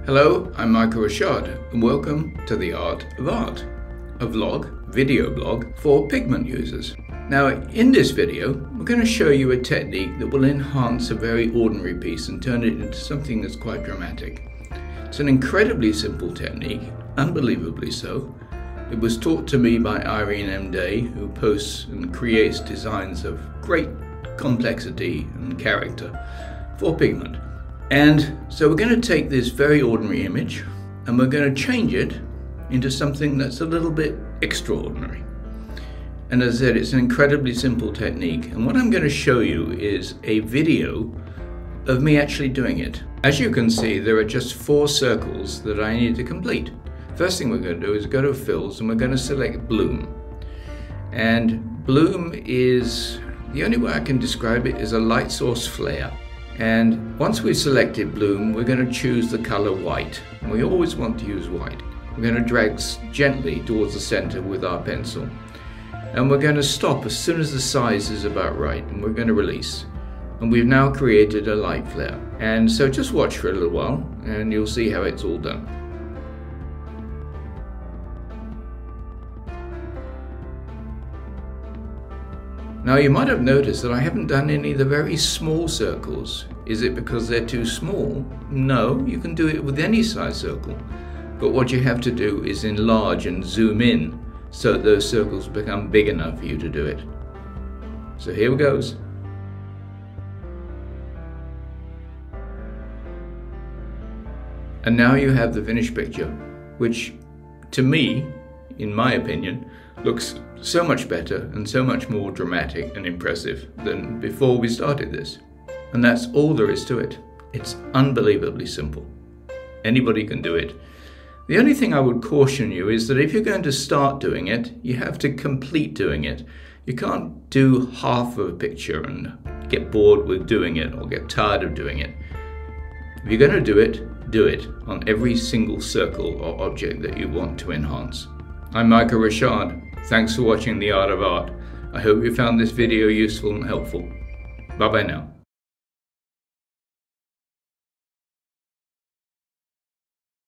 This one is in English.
Hello, I'm Michael Rashad and welcome to The Art of Art, a video blog for Pigment users. Now in this video, we're going to show you a technique that will enhance a very ordinary piece and turn it into something that's quite dramatic. It's an incredibly simple technique, unbelievably so. It was taught to me by Irene M. Day, who posts and creates designs of great complexity and character for Pigment. And so we're going to take this very ordinary image and we're going to change it into something that's a little bit extraordinary. And as I said, it's an incredibly simple technique. And what I'm going to show you is a video of me actually doing it. As you can see, there are just 4 circles that I need to complete. First thing we're going to do is go to Fills and we're going to select Bloom. And Bloom is, the only way I can describe it is a light source flare. And once we've selected Bloom, we're going to choose the color white. We always want to use white. We're going to drag gently towards the center with our pencil. And we're going to stop as soon as the size is about right, and we're going to release. And we've now created a light flare. And so just watch for a little while and you'll see how it's all done. Now you might have noticed that I haven't done any of the very small circles. Is it because they're too small? No, you can do it with any size circle. But what you have to do is enlarge and zoom in so that those circles become big enough for you to do it. So here it goes. And now you have the finished picture, which to me, in my opinion, looks so much better and so much more dramatic and impressive than before we started this. And that's all there is to it. It's unbelievably simple. Anybody can do it. The only thing I would caution you is that if you're going to start doing it, you have to complete doing it. You can't do half of a picture and get bored with doing it or get tired of doing it. If you're going to do it on every single circle or object that you want to enhance. I'm Michael Rashad. Thanks for watching The Art of Art. I hope you found this video useful and helpful. Bye bye now.